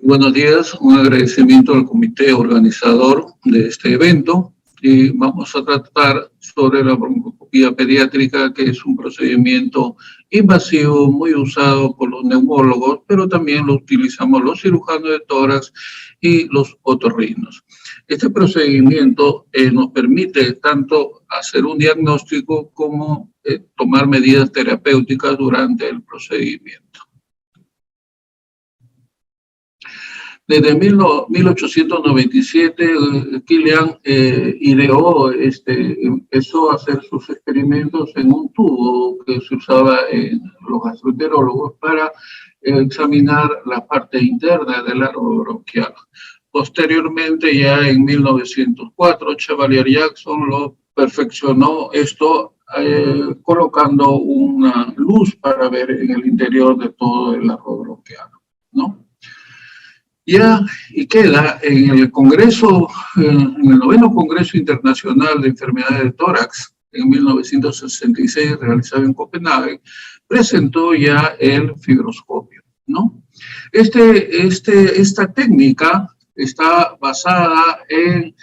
Buenos días, un agradecimiento al comité organizador de este evento y vamos a tratar sobre la broncoscopía pediátrica, que es un procedimiento invasivo muy usado por los neumólogos, pero también lo utilizamos los cirujanos de tórax y los otorrinos. Este procedimiento nos permite tanto hacer un diagnóstico como tomar medidas terapéuticas durante el procedimiento. Desde 1897, Kilian empezó a hacer sus experimentos en un tubo que se usaba en los gastroenterólogos para examinar la parte interna del árbol bronquial. Posteriormente, ya en 1904, Chevalier Jackson lo perfeccionó esto colocando una luz para ver en el interior de todo el árbol bronquial, ¿no? Ya, y queda en el Congreso, en el 9º Congreso Internacional de Enfermedades de Tórax, en 1966, realizado en Copenhague, presentó ya el fibroscopio, ¿no? Esta técnica está basada en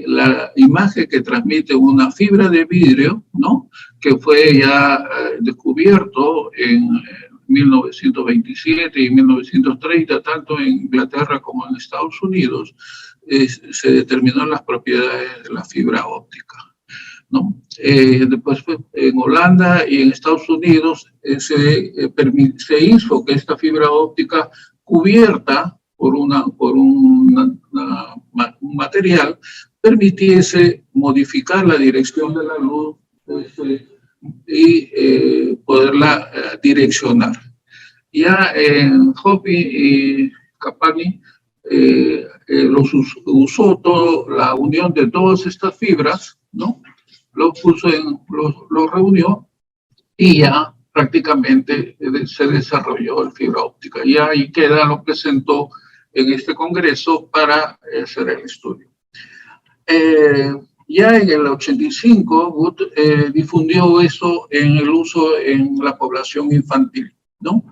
la imagen que transmite una fibra de vidrio, ¿no? Que fue ya descubierto en 1927 y 1930, tanto en Inglaterra como en Estados Unidos, se determinaron las propiedades de la fibra óptica, ¿no? Después en Holanda y en Estados Unidos se hizo que esta fibra óptica cubierta por un material permitiese modificar la dirección de la luz y poderla direccionar. Ya en Hopi y Capani usó la unión de todas estas fibras, ¿no? Los reunió y ya prácticamente se desarrolló la fibra óptica. Y ahí queda, lo presentó en este congreso para hacer el estudio. Ya en el 85, Wood difundió eso en el uso en la población infantil, ¿no?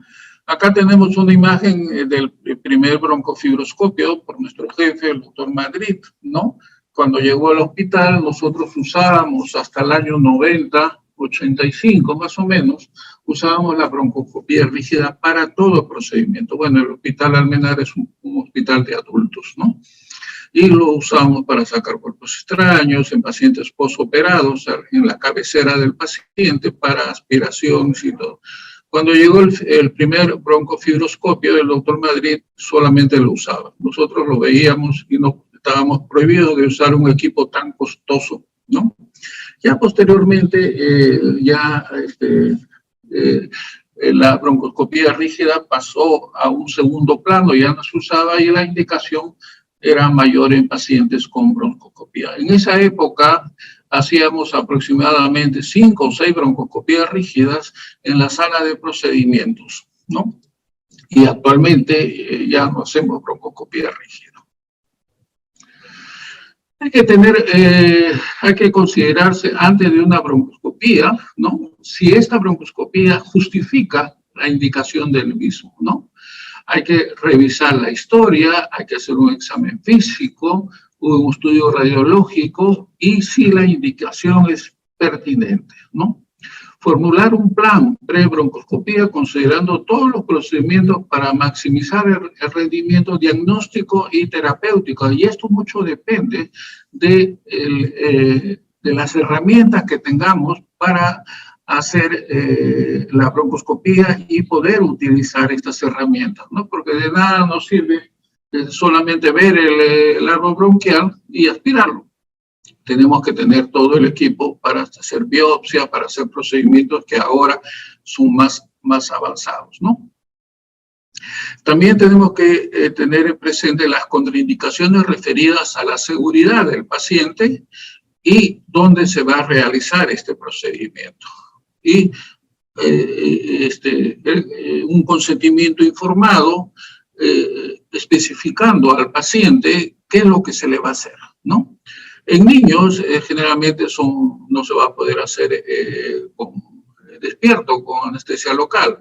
Acá tenemos una imagen del primer broncofibroscopio por nuestro jefe, el doctor Madrid, ¿no? Cuando llegó al hospital, nosotros usábamos hasta el año 90, 85 más o menos, usábamos la broncoscopía rígida para todo el procedimiento. Bueno, el Hospital Almenar es un hospital de adultos, ¿no? Y lo usamos para sacar cuerpos extraños en pacientes posoperados, en la cabecera del paciente para aspiraciones y todo. Cuando llegó el primer broncofibroscopio, el doctor Madrid solamente lo usaba. Nosotros lo veíamos y no estábamos prohibidos de usar un equipo tan costoso, ¿no? Ya posteriormente, la broncoscopía rígida pasó a un segundo plano, ya no se usaba y la indicación era mayor en pacientes con broncoscopía. En esa época hacíamos aproximadamente 5 o 6 broncoscopías rígidas en la sala de procedimientos, ¿no? Y actualmente ya no hacemos broncoscopía rígida. Hay que considerarse antes de una broncoscopía, ¿no? Si esta broncoscopía justifica la indicación del mismo, ¿no? Hay que revisar la historia, hay que hacer un examen físico, un estudio radiológico y si la indicación es pertinente, ¿no? Formular un plan pre-broncoscopía considerando todos los procedimientos para maximizar el rendimiento diagnóstico y terapéutico. Y esto mucho depende de las herramientas que tengamos para hacer la broncoscopía y poder utilizar estas herramientas, ¿no? Porque de nada nos sirve solamente ver el árbol bronquial y aspirarlo. Tenemos que tener todo el equipo para hacer biopsia, para hacer procedimientos que ahora son más avanzados, ¿no? También tenemos que tener presente las contraindicaciones referidas a la seguridad del paciente y dónde se va a realizar este procedimiento. Y un consentimiento informado especificando al paciente qué es lo que se le va a hacer, ¿no? En niños generalmente no se va a poder hacer despierto con anestesia local,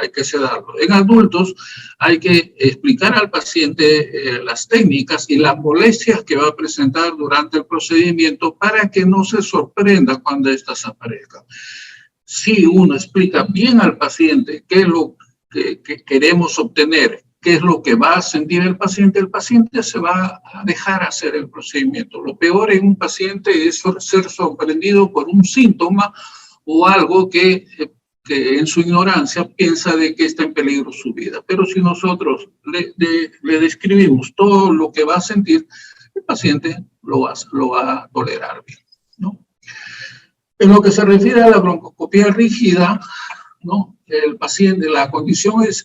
hay que sedarlo. En adultos hay que explicar al paciente las técnicas y las molestias que va a presentar durante el procedimiento para que no se sorprenda cuando éstas aparezcan. Si uno explica bien al paciente qué es lo que queremos obtener, qué es lo que va a sentir el paciente se va a dejar hacer el procedimiento. Lo peor en un paciente es ser sorprendido por un síntoma o algo que en su ignorancia piensa de que está en peligro su vida. Pero si nosotros le describimos todo lo que va a sentir, el paciente lo va a tolerar bien, ¿no? En lo que se refiere a la broncoscopía rígida, ¿no? El paciente, la condición es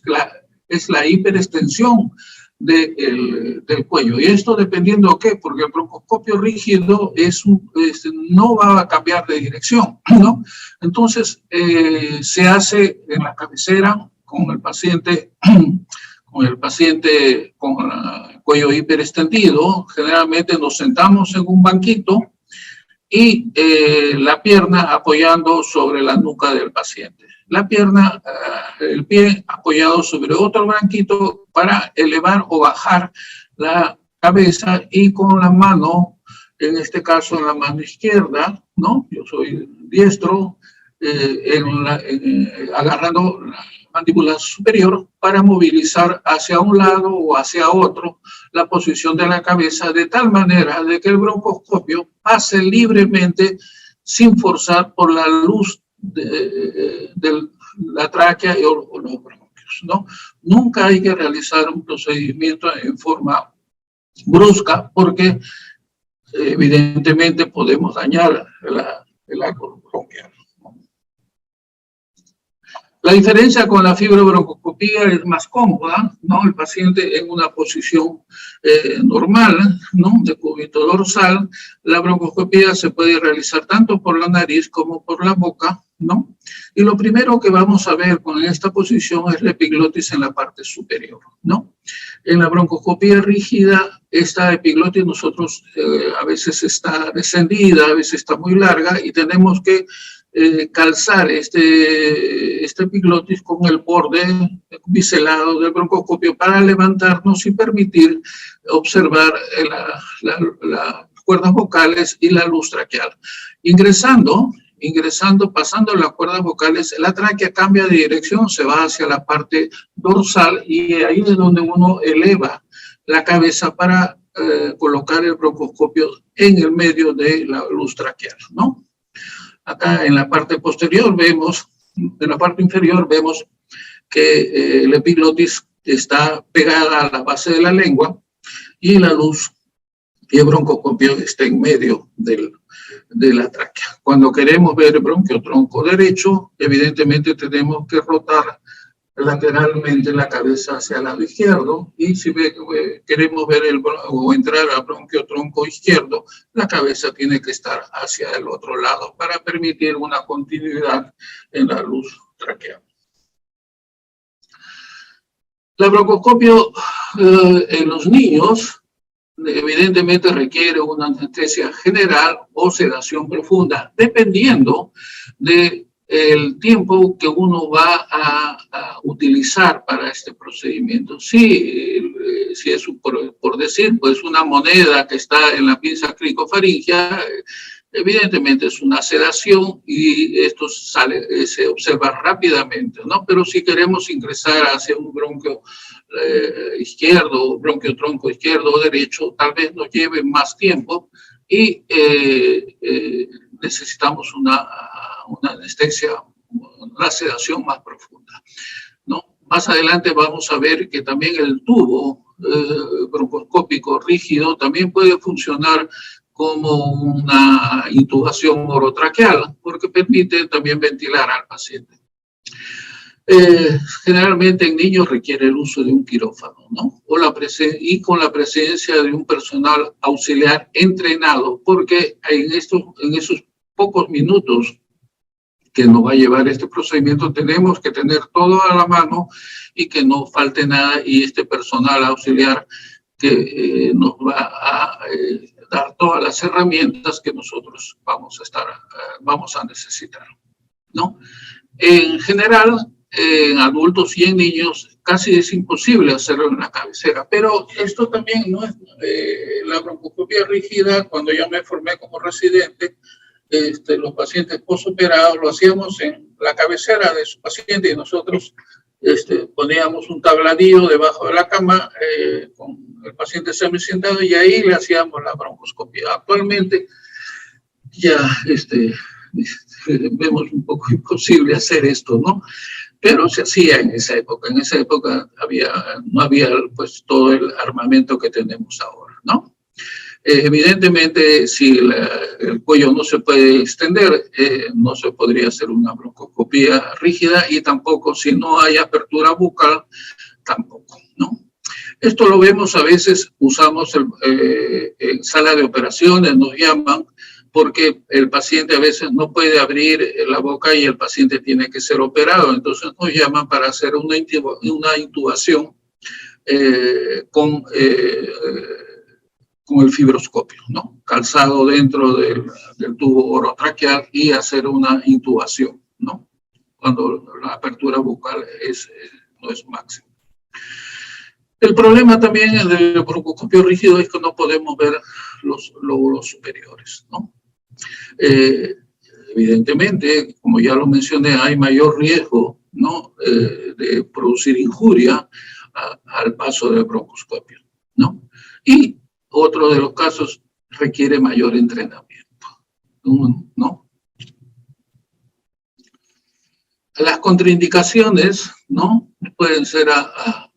la hiperextensión del cuello. Y esto dependiendo de qué, porque el broncoscopio rígido no va a cambiar de dirección, ¿no? Entonces, se hace en la cabecera con el paciente con el cuello hiperextendido. Generalmente nos sentamos en un banquito y la pierna apoyando sobre la nuca del paciente. La pierna, el pie apoyado sobre otro banquito para elevar o bajar la cabeza, y con la mano, en este caso la mano izquierda, ¿no? Yo soy diestro, agarrando la mandíbula superior para movilizar hacia un lado o hacia otro la posición de la cabeza, de tal manera de que el broncoscopio pase libremente sin forzar por la luz de la tráquea o los bronquios, ¿no? Nunca hay que realizar un procedimiento en forma brusca, porque evidentemente podemos dañar el arco bronquial. La diferencia con la fibrobroncoscopía es más cómoda, ¿no? El paciente en una posición normal, ¿no? De cúbito dorsal. La broncoscopía se puede realizar tanto por la nariz como por la boca, ¿no? Y lo primero que vamos a ver con esta posición es la epiglotis en la parte superior, ¿no? En la broncoscopía rígida, esta epiglotis nosotros a veces está descendida, a veces está muy larga, y tenemos que calzar este epiglotis con el borde biselado del broncoscopio para levantarnos y permitir observar las cuerdas vocales y la luz traqueal. Ingresando, pasando las cuerdas vocales, la tráquea cambia de dirección, se va hacia la parte dorsal, y ahí es donde uno eleva la cabeza para colocar el broncoscopio en el medio de la luz traqueal, ¿no? Acá en la parte posterior vemos, en la parte inferior vemos que el epiglotis está pegada a la base de la lengua, y la luz y el broncoscopio está en medio de la tráquea. Cuando queremos ver el bronquiotronco derecho, evidentemente tenemos que rotar lateralmente la cabeza hacia el lado izquierdo, y si queremos ver o entrar al bronquiotronco izquierdo, la cabeza tiene que estar hacia el otro lado para permitir una continuidad en la luz traqueal. La broncoscopio en los niños evidentemente requiere una anestesia general o sedación profunda, dependiendo del tiempo que uno va a utilizar para este procedimiento. Si es, por decir, pues una moneda que está en la pinza cricofaringea, evidentemente es una sedación y esto se observa rápidamente, ¿no? Pero si queremos ingresar hacia un bronquio izquierdo, bronquiotronco izquierdo o derecho, tal vez nos lleve más tiempo y necesitamos una anestesia, una sedación más profunda, ¿no? Más adelante vamos a ver que también el tubo broncoscópico rígido también puede funcionar como una intubación orotraqueal, porque permite también ventilar al paciente. Generalmente en niños requiere el uso de un quirófano, ¿no? Y con la presencia de un personal auxiliar entrenado, porque en esos pocos minutos que nos va a llevar este procedimiento, tenemos que tener todo a la mano y que no falte nada, y este personal auxiliar que nos va a dar todas las herramientas que nosotros vamos a necesitar. ¿no? En general, en adultos y en niños casi es imposible hacerlo en la cabecera, pero esto también no es la broncoscopia rígida. Cuando yo me formé como residente, los pacientes posoperados lo hacíamos en la cabecera de su paciente y nosotros poníamos un tabladillo debajo de la cama con el paciente semi-sentado y ahí le hacíamos la broncoscopia. Actualmente ya vemos un poco imposible hacer esto, ¿no? Pero se hacía en esa época. En esa época no había pues todo el armamento que tenemos ahora, ¿no? Evidentemente, si el cuello no se puede extender, no se podría hacer una broncoscopia rígida y tampoco si no hay apertura bucal, tampoco, ¿no? Esto lo vemos a veces, usamos en sala de operaciones, nos llaman, porque el paciente a veces no puede abrir la boca y el paciente tiene que ser operado. Entonces nos llaman para hacer una intubación con el fibroscopio, ¿no? Calzado dentro del tubo orotraqueal y hacer una intubación, ¿no? Cuando la apertura bucal no es máxima. El problema también del broncoscopio rígido es que no podemos ver los lóbulos superiores, ¿no? Evidentemente, como ya lo mencioné, hay mayor riesgo, ¿no? De producir injuria al paso del broncoscopio, ¿no? Y otro de los casos requiere mayor entrenamiento, ¿no? Las contraindicaciones, ¿no? Pueden ser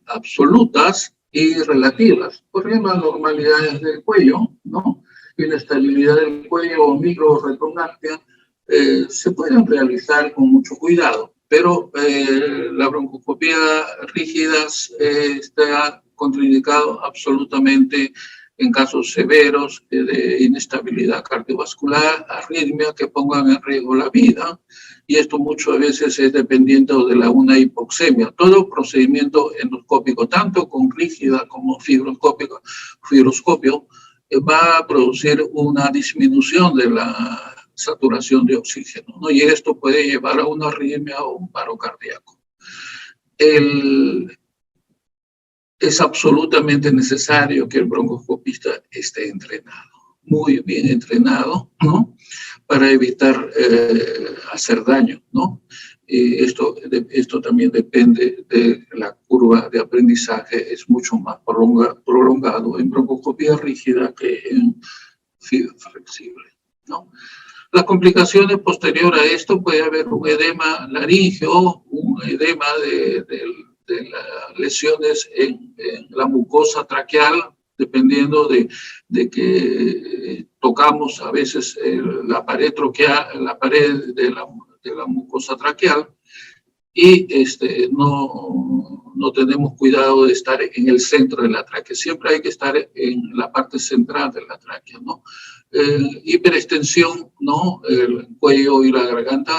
absolutas y relativas. Por ejemplo, anormalidades del cuello, ¿no? Inestabilidad del cuello o microretrognatia se pueden realizar con mucho cuidado, pero la broncoscopia rígida está contraindicado absolutamente en casos severos de inestabilidad cardiovascular, arritmia que pongan en riesgo la vida, y esto muchas veces es dependiente de una hipoxemia. Todo procedimiento endoscópico, tanto con rígida como fibroscopio, va a producir una disminución de la saturación de oxígeno, ¿no? Y esto puede llevar a una arritmia o un paro cardíaco. Es absolutamente necesario que el broncoscopista esté entrenado, muy bien entrenado, ¿no? Para evitar hacer daño, ¿no? Esto también depende de la curva de aprendizaje, es mucho más prolongado en broncoscopia rígida que en flexible, ¿no? Las complicaciones posteriores a esto puede haber un edema laríngeo, un edema de las lesiones en la mucosa traqueal, dependiendo de que tocamos a veces la pared traqueal, la pared de la mucosa traqueal, y no tenemos cuidado de estar en el centro de la tráquea. Siempre hay que estar en la parte central de la tráquea, ¿no? Hiperextensión, ¿no? El cuello y la garganta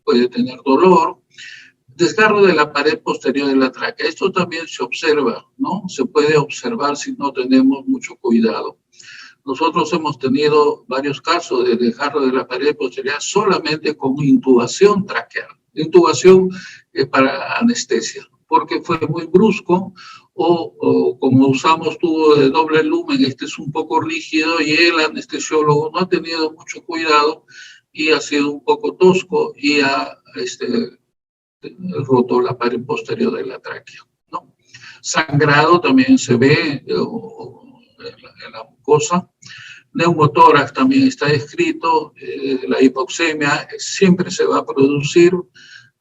puede tener dolor. Desgarro de la pared posterior de la tráquea. Esto también se observa, ¿no? Se puede observar si no tenemos mucho cuidado. Nosotros hemos tenido varios casos de desgarro de la pared posterior solamente con intubación traqueal. Intubación para anestesia, porque fue muy brusco o como usamos tubo de doble lumen, este es un poco rígido y el anestesiólogo no ha tenido mucho cuidado y ha sido un poco tosco y ha roto la pared posterior de la tráquea, ¿no? Sangrado también se ve en la mucosa. Neumotórax también está descrito. La hipoxemia siempre se va a producir.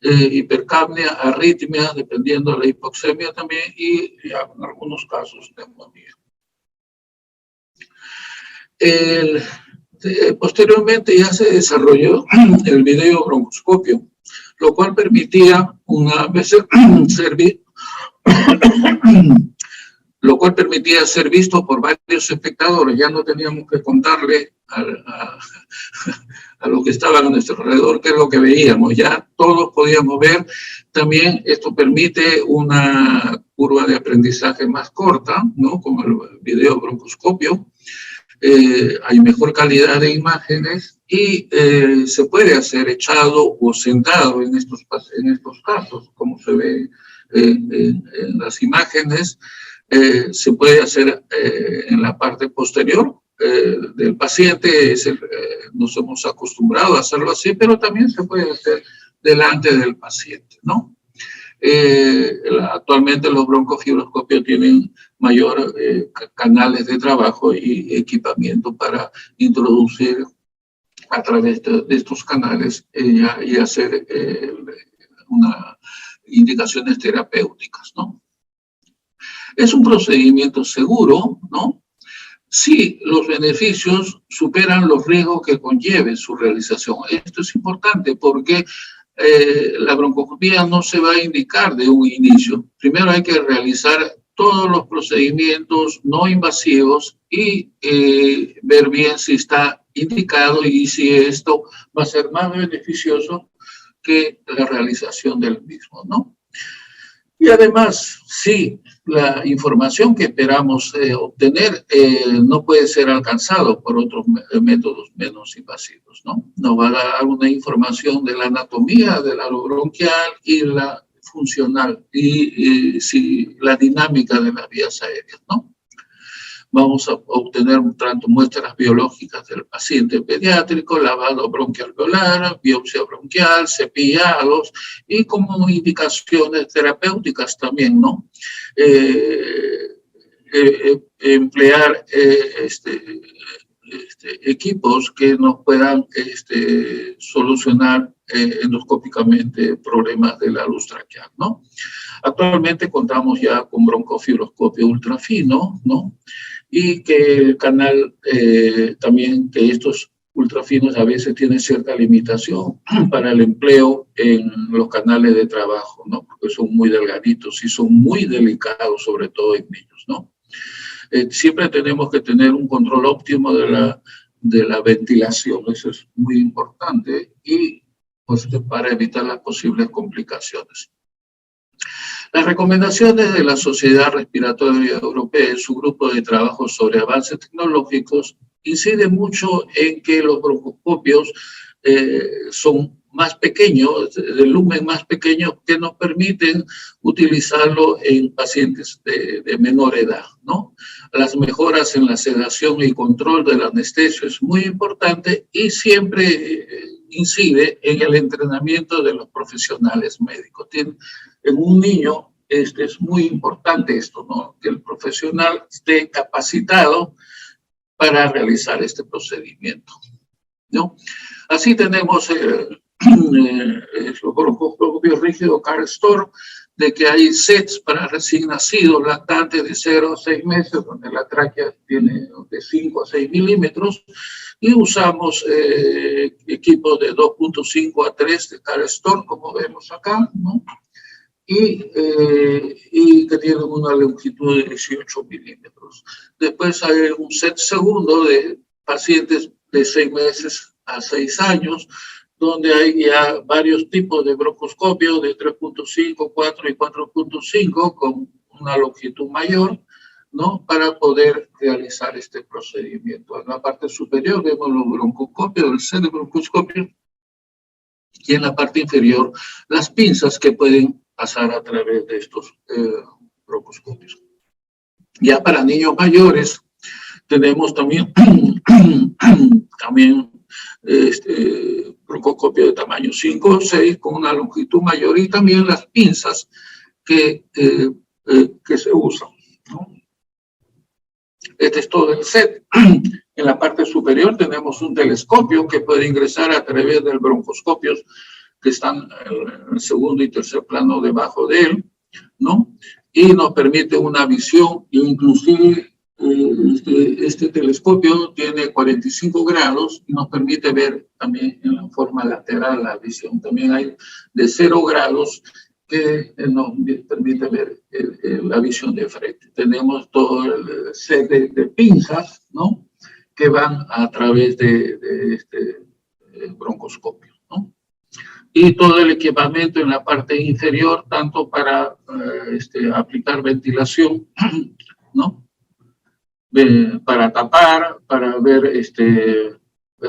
Hipercapnia, arritmia, dependiendo de la hipoxemia también, y en algunos casos neumonía. Posteriormente ya se desarrolló el videobroncoscopio, lo cual permitía ser visto por varios espectadores. Ya no teníamos que contarle a los que estaban a nuestro alrededor qué es lo que veíamos, ya todos podíamos ver. También esto permite una curva de aprendizaje más corta, ¿no? Como el videobroncoscopio. hay mejor calidad de imágenes y se puede hacer echado o sentado en estos casos, como se ve en las imágenes. Se puede hacer en la parte posterior del paciente, nos hemos acostumbrado a hacerlo así, pero también se puede hacer delante del paciente, ¿no? Actualmente los broncofibroscopios tienen mayor canales de trabajo y equipamiento para introducir a través de estos canales y hacer indicaciones terapéuticas, ¿no? Es un procedimiento seguro, ¿no? Si los beneficios superan los riesgos que conlleve su realización. Esto es importante porque la broncoscopía no se va a indicar de un inicio. Primero hay que realizar todos los procedimientos no invasivos y ver bien si está indicado y si esto va a ser más beneficioso que la realización del mismo, ¿no? Y además, sí, la información que esperamos obtener no puede ser alcanzado por otros métodos menos invasivos, ¿no? Nos va a dar una información de la anatomía del aro bronquial y la funcional y la dinámica de las vías aéreas, ¿no? Vamos a obtener tanto muestras biológicas del paciente pediátrico, lavado bronquialveolar, biopsia bronquial, cepillados y como indicaciones terapéuticas también, ¿no? Emplear equipos que nos puedan solucionar endoscópicamente problemas de la luz traqueal, ¿no? Actualmente contamos ya con broncofibroscopio ultrafino, ¿no? Y que el canal también, que estos ultrafinos a veces tienen cierta limitación para el empleo en los canales de trabajo, ¿no? Porque son muy delgaditos y son muy delicados, sobre todo en niños, ¿no? Siempre tenemos que tener un control óptimo de la ventilación, eso es muy importante, y pues, para evitar las posibles complicaciones. Las recomendaciones de la Sociedad Respiratoria Europea en su grupo de trabajo sobre avances tecnológicos inciden mucho en que los broncoscopios son más pequeños, de lumen más pequeño, que nos permiten utilizarlo en pacientes de menor edad, ¿no? Las mejoras en la sedación y control del anestesio es muy importante y siempre incide en el entrenamiento de los profesionales médicos. En un niño es muy importante esto, ¿no? Que el profesional esté capacitado para realizar este procedimiento, ¿no? Así tenemos los broncoescopios rígidos Karl Storm, de que hay sets para recién nacidos lactantes de 0 a 6 meses, donde la tráquea tiene de 5 a 6 milímetros, y usamos equipos de 2.5 a 3 de Karl Storm, como vemos acá, ¿no? Y que tienen una longitud de 18 milímetros. Después hay un set segundo de pacientes de 6 meses a 6 años, donde hay ya varios tipos de broncoscopios de 3.5, 4 y 4.5 con una longitud mayor, ¿no? Para poder realizar este procedimiento. En la parte superior vemos los broncoscopios, el set de broncoscopio, y en la parte inferior las pinzas que pueden pasar a través de estos broncoscopios. Ya para niños mayores tenemos también broncoscopio de tamaño 5 o 6 con una longitud mayor y también las pinzas que se usan, ¿no? Este es todo el set. En la parte superior tenemos un telescopio que puede ingresar a través del broncoscopio que están en el segundo y tercer plano debajo de él, ¿no? Y nos permite una visión, inclusive este telescopio tiene 45 grados y nos permite ver también en la forma lateral la visión. También hay de 0 grados que nos permite ver la visión de frente. Tenemos todo el set de pinzas, ¿no? Que van a través de este broncoscopio, ¿no? Y todo el equipamiento en la parte inferior, tanto para aplicar ventilación, ¿no? para tapar, para ver,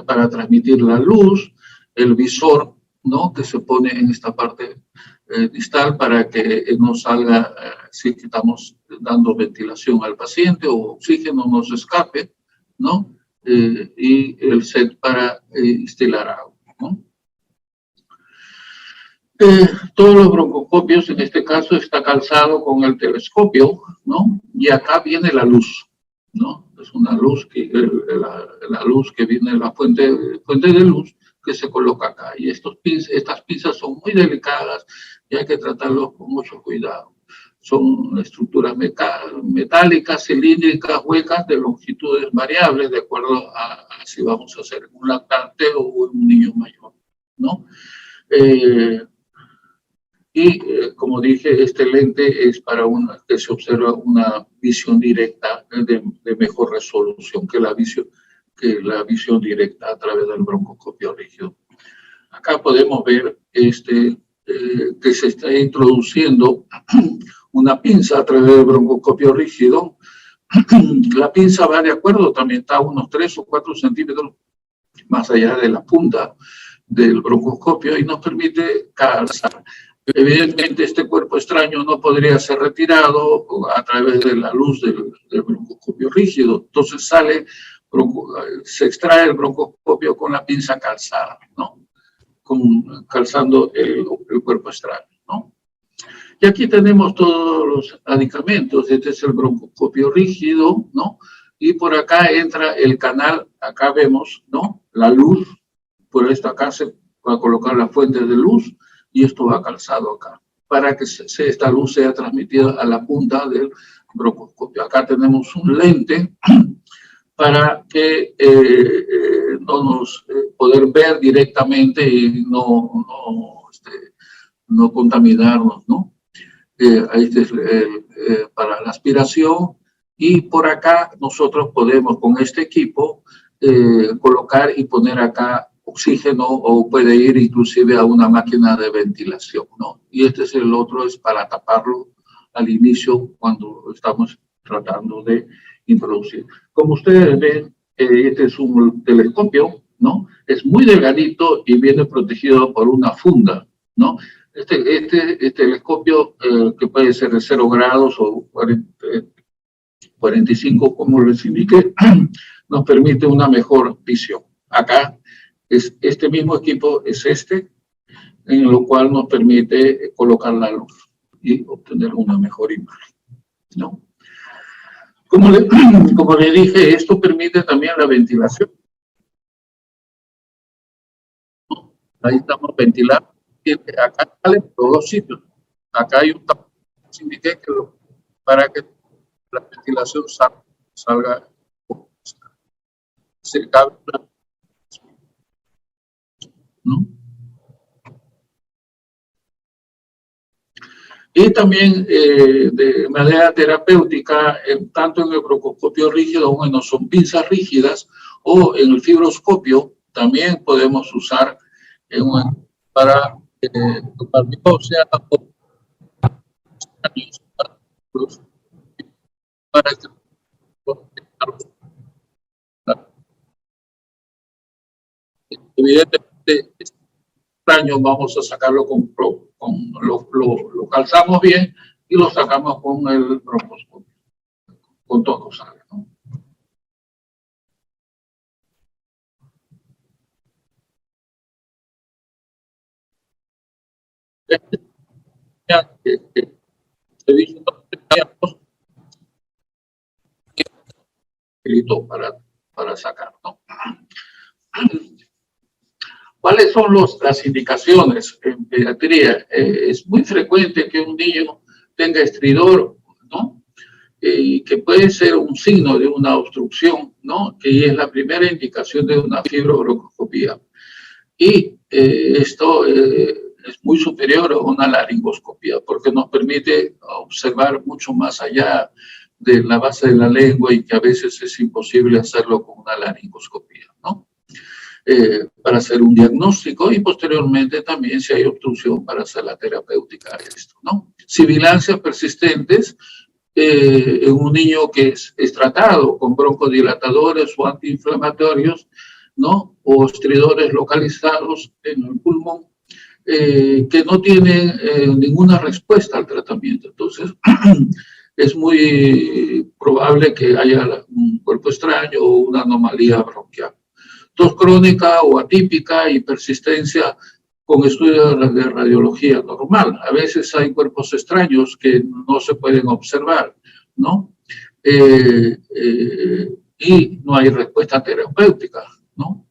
para transmitir la luz, el visor, ¿no? Que se pone en esta parte distal para que no salga, si estamos dando ventilación al paciente o oxígeno no se escape, ¿no? Y el set para instilar agua, ¿no? Todos los broncoscopios, en este caso, está calzado con el telescopio, ¿no? Y acá viene la luz, ¿no? Es una luz, la luz que viene de la fuente de luz que se coloca acá. Y estas pinzas son muy delicadas y hay que tratarlos con mucho cuidado. Son estructuras metálicas, cilíndricas, huecas, de longitudes variables, de acuerdo a si vamos a hacer un lactante o un niño mayor, ¿no? Como dije, este lente es para que se observa una visión directa de mejor resolución que la visión directa a través del broncoscopio rígido. Acá podemos ver que se está introduciendo una pinza a través del broncoscopio rígido. La pinza va de acuerdo, también está a unos 3 o 4 centímetros más allá de la punta del broncoscopio y nos permite calzar. Evidentemente, este cuerpo extraño no podría ser retirado a través de la luz del broncoscopio rígido. Entonces se extrae el broncoscopio con la pinza calzada, ¿no? Calzando el cuerpo extraño, ¿no? Y aquí tenemos todos los aditamentos. Este es el broncoscopio rígido, ¿no? Y por acá entra el canal, acá vemos, ¿no? La luz, por esto acá se va a colocar la fuente de luz y esto va calzado acá, para que esta luz sea transmitida a la punta del broncoscopio. Acá tenemos un lente para que poder ver directamente y no contaminarnos, ¿no? Este es para la aspiración, y por acá nosotros podemos con este equipo colocar y poner acá oxígeno, o puede ir inclusive a una máquina de ventilación, ¿no? Y este es el otro, es para taparlo al inicio cuando estamos tratando de introducir. Como ustedes ven, este es un telescopio, ¿no? Es muy delgadito y viene protegido por una funda, ¿no? Este telescopio, que puede ser de 0 grados o 45, como les indiqué, nos permite una mejor visión. Acá, este mismo equipo es en lo cual nos permite colocar la luz y obtener una mejor imagen, ¿no? Como le dije, esto permite también la ventilación. Ahí estamos ventilando. Acá sale por 2 sitios. Acá hay un tapón para que la ventilación salga. Se cabe, ¿no? Y también de manera terapéutica, tanto en el broncoscopio rígido, bueno, son pinzas rígidas, o en el fibroscopio también podemos usar para biopsia para evidentemente extraño vamos a sacarlo lo calzamos bien y lo sacamos con el broncoscopio, con todo sale, ¿no? Para sacar, ¿no? ¿Cuáles son las indicaciones en pediatría? Es muy frecuente que un niño tenga estridor, ¿no? Que puede ser un signo de una obstrucción, ¿no? Que es la primera indicación de una fibrobroncoscopía. Y esto es muy superior a una laringoscopía, porque nos permite observar mucho más allá de la base de la lengua, y que a veces es imposible hacerlo con una laringoscopía, ¿no? Para hacer un diagnóstico, y posteriormente también, si hay obstrucción, para hacer la terapéutica de esto, ¿no? Sibilancias persistentes en un niño que es tratado con broncodilatadores o antiinflamatorios, ¿no? O estridores localizados en el pulmón, que no tienen ninguna respuesta al tratamiento. Entonces, es muy probable que haya un cuerpo extraño o una anomalía bronquial. Tos crónica o atípica y persistencia con estudios de radiología normal. A veces hay cuerpos extraños que no se pueden observar, ¿no? Y no hay respuesta terapéutica, ¿no?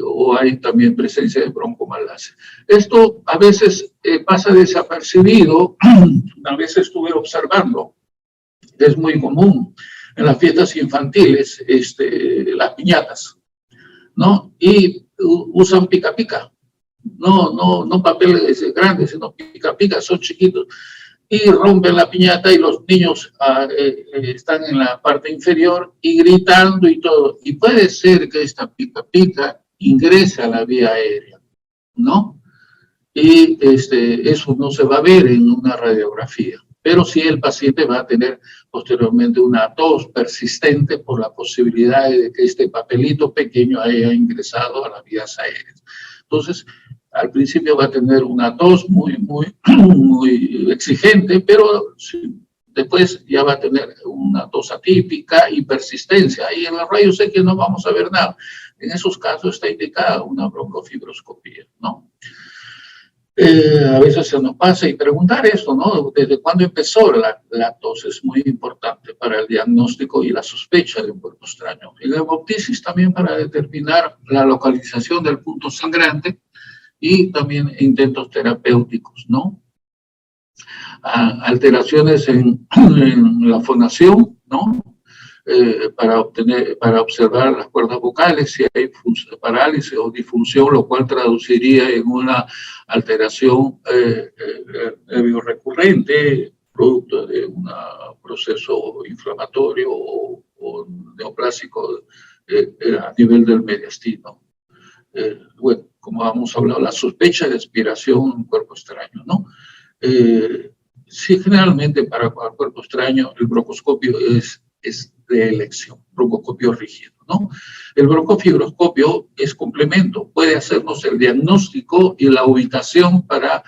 O hay también presencia de broncomalacia. Esto a veces pasa desapercibido, a veces estuve observando, es muy común en las fiestas infantiles, las piñatas, ¿no? Y usan pica pica, no papeles grandes, sino pica pica, son chiquitos, y rompen la piñata y los niños están en la parte inferior y gritando y todo. Y puede ser que esta pica pica ingrese a la vía aérea, ¿no? Y eso no se va a ver en una radiografía, pero sí el paciente va a tener posteriormente una tos persistente por la posibilidad de que este papelito pequeño haya ingresado a las vías aéreas. Entonces, al principio va a tener una tos muy exigente, pero después ya va a tener una tos atípica y persistencia. Ahí en los rayos X no vamos a ver nada. En esos casos está indicada una broncofibroscopía, ¿no? A veces se nos pasa y preguntar esto, ¿no? ¿Desde cuándo empezó la tos? Es muy importante para el diagnóstico y la sospecha de un cuerpo extraño. Y la hemoptisis también para determinar la localización del punto sangrante y también intentos terapéuticos, ¿no? Alteraciones en la fonación, ¿no? Para observar las cuerdas vocales, si hay parálisis o disfunción, lo cual traduciría en una alteración recurrente, producto de un proceso inflamatorio o neoplásico a nivel del mediastino. Bueno, como hemos hablado, la sospecha de aspiración en un cuerpo extraño, ¿no? Sí, generalmente para el cuerpo extraño el broncoscopio es de elección, broncoscopio rígido, ¿no? El broncofibroscopio es complemento, puede hacernos el diagnóstico y la ubicación para,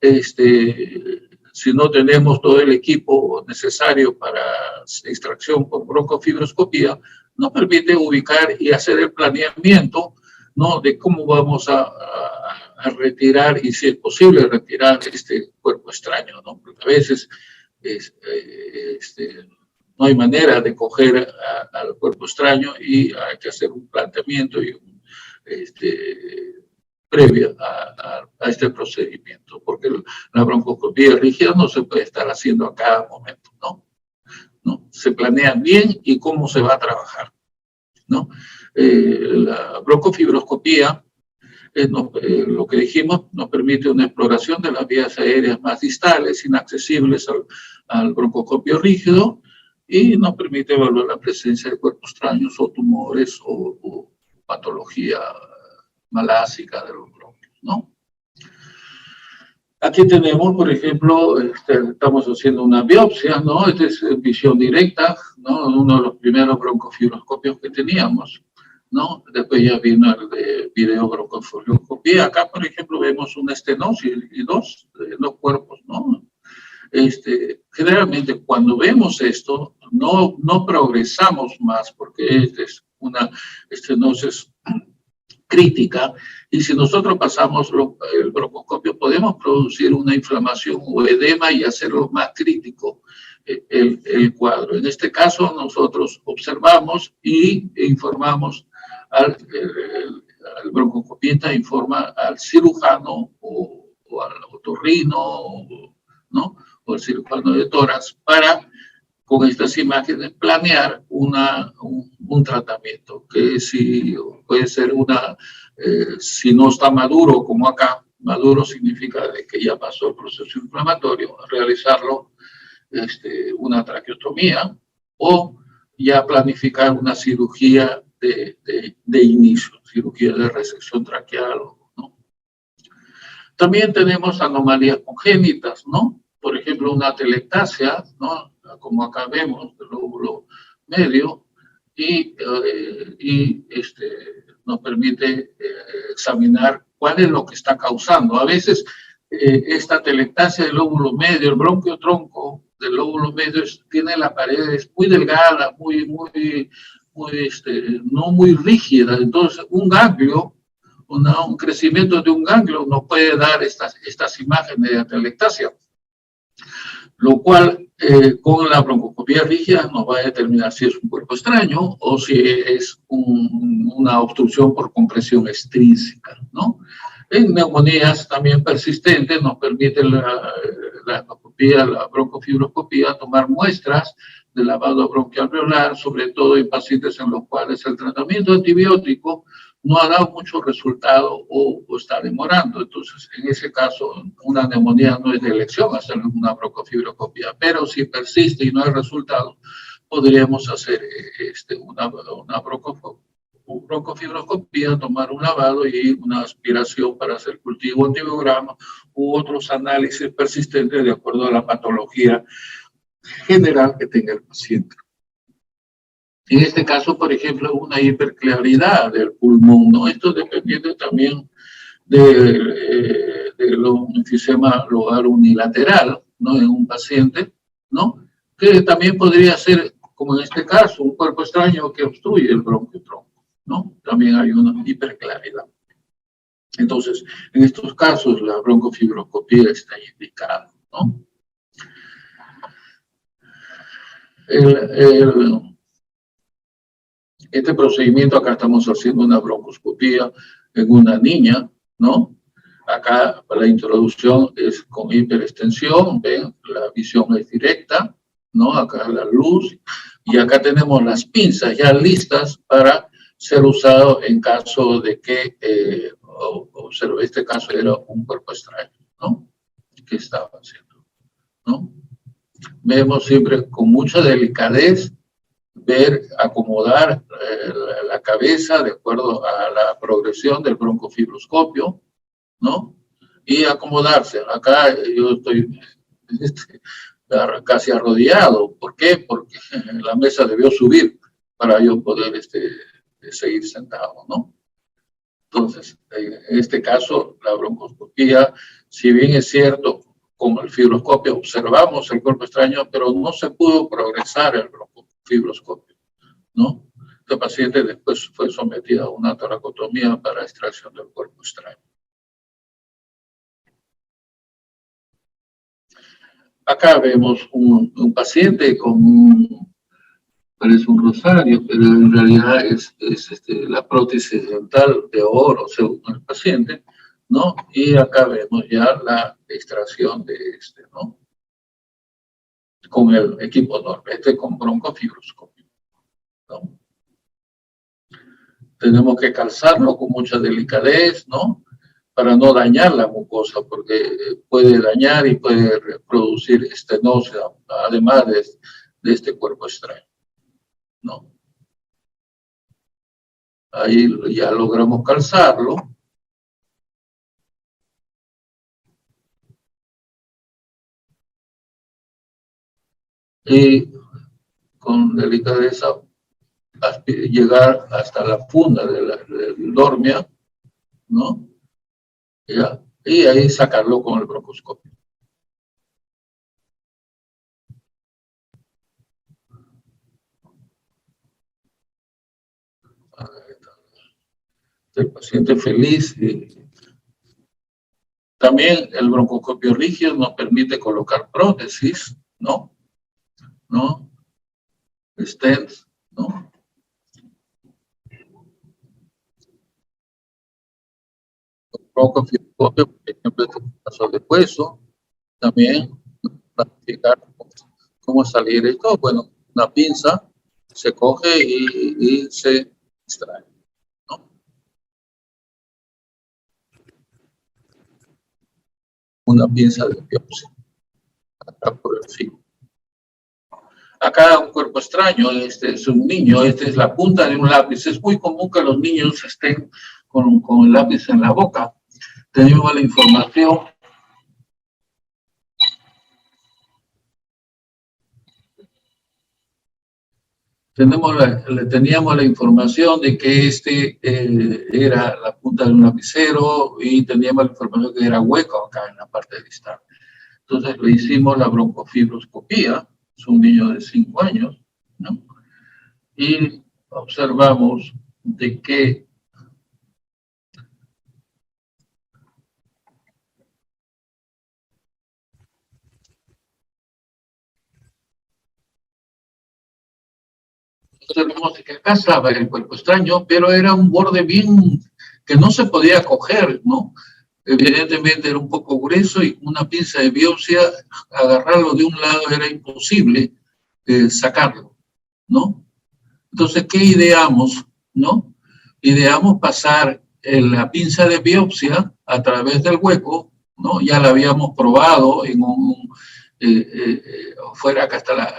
si no tenemos todo el equipo necesario para extracción por broncofibroscopía, nos permite ubicar y hacer el planeamiento, ¿no? De cómo vamos a retirar y si es posible retirar este cuerpo extraño, ¿no? Porque a veces no hay manera de coger al cuerpo extraño y hay que hacer un planteamiento y previo a este procedimiento, porque la broncoscopía rígida no se puede estar haciendo a cada momento, ¿no? Se planea bien y cómo se va a trabajar, ¿no? La broncofibroscopía, lo que dijimos, nos permite una exploración de las vías aéreas más distales, inaccesibles al broncoscopio rígido, y nos permite evaluar la presencia de cuerpos extraños o tumores o patología malásica de los bronquios, ¿no? Aquí tenemos, por ejemplo, estamos haciendo una biopsia, ¿no? Esta es visión directa, ¿no? Uno de los primeros broncofibroscopios que teníamos, ¿no? Después ya vino el de videobroncofibroscopía. Acá, por ejemplo, vemos una estenosis y dos cuerpos, ¿no? Generalmente cuando vemos esto, no progresamos más porque es una estenosis crítica, y si nosotros pasamos el broncoscopio podemos producir una inflamación o edema y hacerlo más crítico el cuadro. En este caso nosotros observamos y informamos al broncoscopista, informa al cirujano o al otorrino, ¿no? O el cirujano de tórax para, con estas imágenes, planear un tratamiento que si puede ser si no está maduro como acá, maduro significa de que ya pasó el proceso inflamatorio, realizarlo una traqueotomía o ya planificar una cirugía de inicio, cirugía de resección traqueal, ¿no? También tenemos anomalías congénitas, ¿no? por ejemplo, una atelectasia, ¿no? Como acá vemos, del lóbulo medio, y nos permite examinar cuál es lo que está causando. A veces esta atelectasia del lóbulo medio, el bronquio tronco del lóbulo medio tiene la pared muy delgada, no muy rígida. Entonces, un ganglio, un crecimiento de un ganglio nos puede dar estas imágenes de atelectasia, lo cual con la broncoscopía rígida nos va a determinar si es un cuerpo extraño o si es una obstrucción por compresión extrínseca, ¿no? En neumonías también persistentes nos permite la broncofibroscopía tomar muestras de lavado bronquialveolar, sobre todo en pacientes en los cuales el tratamiento antibiótico no ha dado mucho resultado o está demorando. Entonces, en ese caso, una neumonía no es de elección hacer una broncofibroscopía, pero si persiste y no hay resultado, podríamos hacer una broncofibroscopía, tomar un lavado y una aspiración para hacer cultivo antibiograma u otros análisis persistentes de acuerdo a la patología general que tenga el paciente. En este caso, por ejemplo, una hiperclaridad del pulmón, ¿no? Esto dependiendo también del enfisema lobar unilateral, ¿no? En un paciente, ¿no? Que también podría ser, como en este caso, un cuerpo extraño que obstruye el bronquiotronco, ¿no? También hay una hiperclaridad. Entonces, en estos casos, la broncofibroscopía está indicada, ¿no? Este procedimiento, acá estamos haciendo una broncoscopía en una niña, ¿no? Acá la introducción es con hiperextensión, ven, la visión es directa, ¿no? Acá la luz, y acá tenemos las pinzas ya listas para ser usado en caso de que, observe, este caso era un cuerpo extraño, ¿no? ¿Qué estaba haciendo? ¿No? Vemos siempre con mucha delicadez acomodar la cabeza de acuerdo a la progresión del broncofibroscopio, ¿no? Y acomodarse. Acá yo estoy casi arrodillado. ¿Por qué? Porque la mesa debió subir para yo poder seguir sentado, ¿no? Entonces, en este caso, la broncoscopía, si bien es cierto, con el fibroscopio observamos el cuerpo extraño, pero no se pudo progresar el broncofibroscopio, ¿no? Este paciente después fue sometido a una toracotomía para extracción del cuerpo extraño. Acá vemos un paciente con parece un rosario, pero en realidad es la prótesis dental de oro, según el paciente, ¿no? Y acá vemos ya la extracción de ¿no? Con el equipo enorme, con broncofibroscopio, ¿no? Tenemos que calzarlo con mucha delicadez, ¿no? Para no dañar la mucosa, porque puede dañar y puede producir estenosis, además de este cuerpo extraño, ¿no? Ahí ya logramos calzarlo. Y con delicadeza llegar hasta la funda del dormia, ¿no? ¿Ya? Y ahí sacarlo con el broncoscopio. El paciente feliz. También el broncoscopio rígido nos permite colocar prótesis, ¿no? Stents, ¿no? Broncofibroscopio, por ejemplo, este caso de hueso, también planificar cómo salir esto. Bueno, una pinza se coge y se extrae, ¿no? Una pinza de biopsia, acá por el fin. Acá un cuerpo extraño, este es un niño, esta es la punta de un lápiz. Es muy común que los niños estén con el lápiz en la boca. Tenemos la información teníamos la información de que era la punta de un lapicero y teníamos la información que era hueco acá en la parte distal. Entonces le hicimos la broncofibroscopía, es un niño de 5 años, ¿no? Y observamos de que observamos que acá estaba el cuerpo extraño, pero era un borde bien que no se podía coger, ¿no? Evidentemente era un poco grueso y una pinza de biopsia, agarrarlo de un lado era imposible sacarlo, ¿no? Entonces, ¿qué ideamos, no? Ideamos pasar la pinza de biopsia a través del hueco, ¿no? Ya la habíamos probado en fuera acá está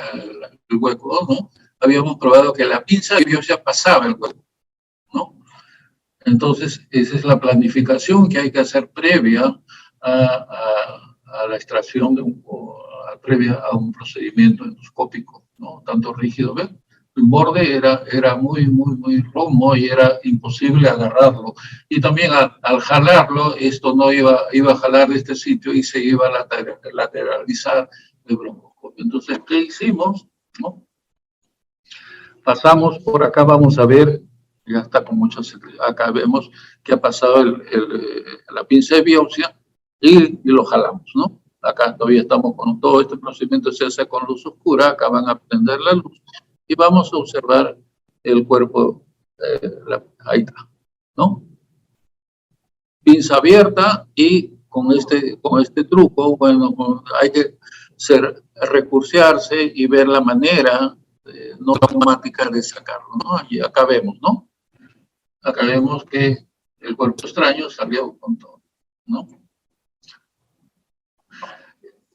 el hueco, ¿no? Habíamos probado que la pinza de biopsia pasaba el hueco, ¿no? Entonces, esa es la planificación que hay que hacer previa a la extracción previa a un procedimiento endoscópico, ¿no? Tanto rígido, ¿ves? El borde era muy romo y era imposible agarrarlo. Y también al jalarlo, esto no iba a jalar de este sitio y se iba a lateralizar el broncoscopio. Entonces, ¿qué hicimos? ¿No? Pasamos por acá, vamos a ver, ya está con muchos, acá vemos que ha pasado la pinza de biopsia y lo jalamos, ¿no? Acá todavía estamos con todo este procedimiento, se hace con luz oscura, acá van a prender la luz y vamos a observar el cuerpo, ahí está, ¿no? Pinza abierta y con este truco, bueno, hay que recursearse y ver la manera no automática de sacarlo, ¿no? Y acá vemos, ¿no? Acá vemos que el cuerpo extraño salió con todo, ¿no?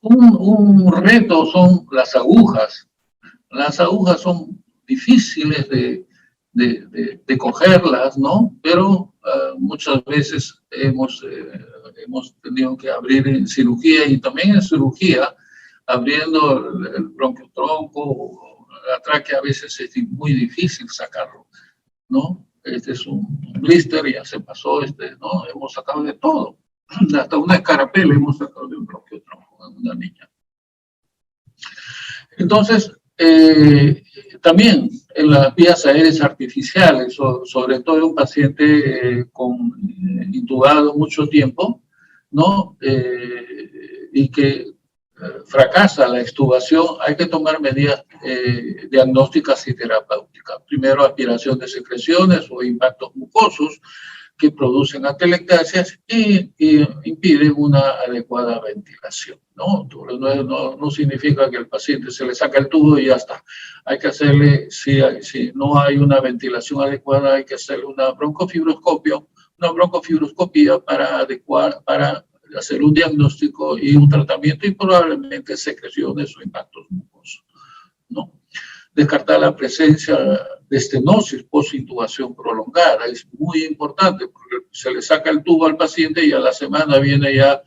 Un reto son las agujas. Las agujas son difíciles de cogerlas, ¿no? Pero muchas veces hemos tenido que abrir en cirugía y también en cirugía, abriendo el bronquiotronco, la tráquea, a veces es muy difícil sacarlo, ¿no? Este es un blister, ya se pasó, ¿no? Hemos sacado de todo. Hasta una escarapela hemos sacado de un bronquiotronco en una niña. Entonces, también en las vías aéreas artificiales, sobre todo en un paciente intubado mucho tiempo, ¿no? Y que fracasa la extubación, hay que tomar medidas diagnósticas y terapéuticas. Primero, aspiración de secreciones o impactos mucosos que producen atelectasias y impiden una adecuada ventilación, ¿no? No significa que el paciente se le saca el tubo y ya está. Hay que hacerle, si no hay una ventilación adecuada, hay que hacerle una broncofibroscopia para hacer un diagnóstico y un tratamiento y probablemente secreciones o impactos mucosos, ¿no? Descartar la presencia de estenosis post-intubación prolongada es muy importante porque se le saca el tubo al paciente y a la semana viene ya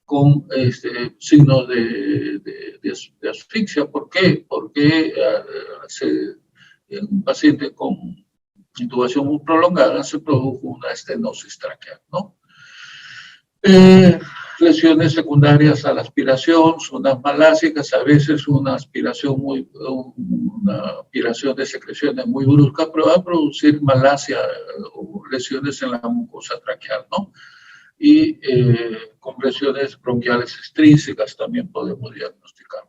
con signos de asfixia. ¿Por qué? Porque en un paciente con intubación muy prolongada se produjo una estenosis traqueal, ¿no? Lesiones secundarias a la aspiración, zonas malásicas, a veces una aspiración de secreciones muy brusca, pero va a producir malasia o lesiones en la mucosa traqueal, ¿no? Y compresiones bronquiales extrínsecas también podemos diagnosticar.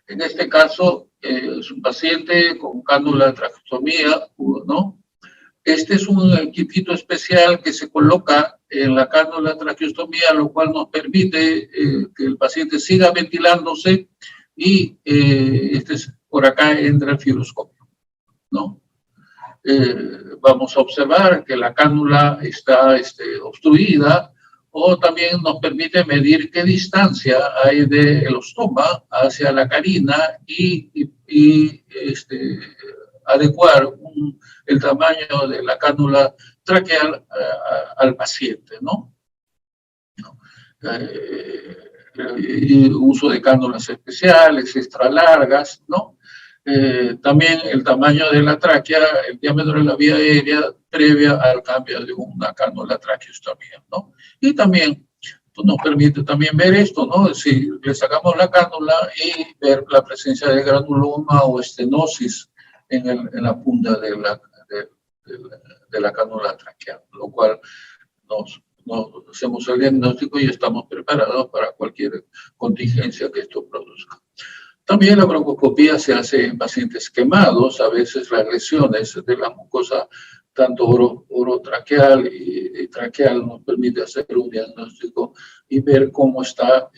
En este caso, es un paciente con cánula de traqueostomía, ¿no? Este es un equipito especial que se coloca en la cánula de traqueostomía, lo cual nos permite que el paciente siga ventilándose y por acá entra el fibroscopio, ¿no? Vamos a observar que la cánula está obstruida o también nos permite medir qué distancia hay del ostoma hacia la carina y adecuar el tamaño de la cánula traqueal al paciente, ¿no? Y uso de cánulas especiales, extra largas, ¿no? También el tamaño de la tráquea, el diámetro de la vía aérea previa al cambio de una cánula traqueostomía, ¿no? Y también nos permite también ver esto, ¿no? Si le sacamos la cánula y ver la presencia de granuloma o estenosis en la punta de la cánula traqueal, lo cual nos hacemos el diagnóstico y estamos preparados para cualquier contingencia que esto produzca. También la broncoscopía se hace en pacientes quemados, a veces las lesiones de la mucosa, tanto orotraqueal y traqueal, nos permite hacer un diagnóstico y ver cómo está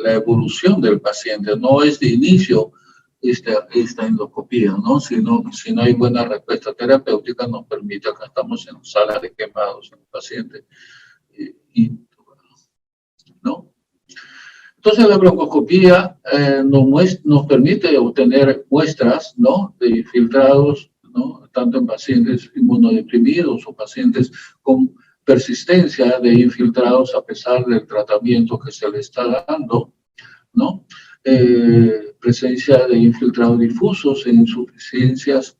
la evolución del paciente. No es de inicio esta endoscopía, ¿no? Si no hay buena respuesta terapéutica, nos permite, acá estamos en sala de quemados en el paciente, ¿no? Entonces la broncoscopía nos permite obtener muestras, ¿no?, de infiltrados, ¿no?, tanto en pacientes inmunodeprimidos o pacientes con persistencia de infiltrados a pesar del tratamiento que se le está dando, ¿no? Presencia de infiltrados difusos en insuficiencias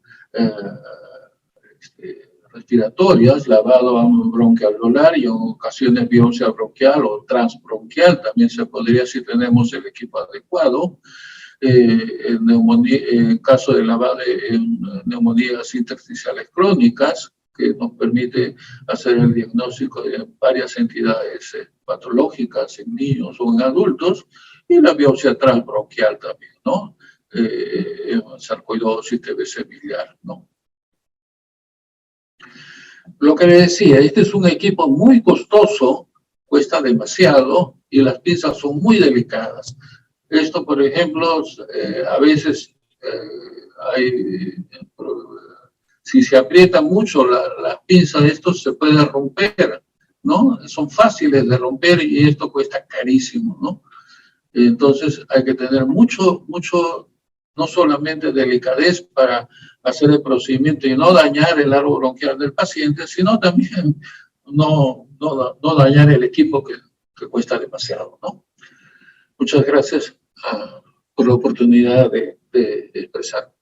respiratorias, lavado bronquialveolar y en ocasiones biopsia bronquial o transbronquial, también se podría si tenemos el equipo adecuado. En caso de lavado en neumonías intersticiales crónicas, que nos permite hacer el diagnóstico de varias entidades patológicas en niños o en adultos, y la biopsia transbronquial también, ¿no? Sarcoidosis TBC biliar, ¿no? Lo que le decía, este es un equipo muy costoso, cuesta demasiado y las pinzas son muy delicadas. Esto, por ejemplo, a veces si se aprieta mucho la pinza de estos se puede romper, ¿no? Son fáciles de romper y esto cuesta carísimo, ¿no? Entonces hay que tener mucho, no solamente delicadez para hacer el procedimiento y no dañar el arco bronquial del paciente, sino también no dañar el equipo que cuesta demasiado, ¿no? Muchas gracias por la oportunidad de expresar.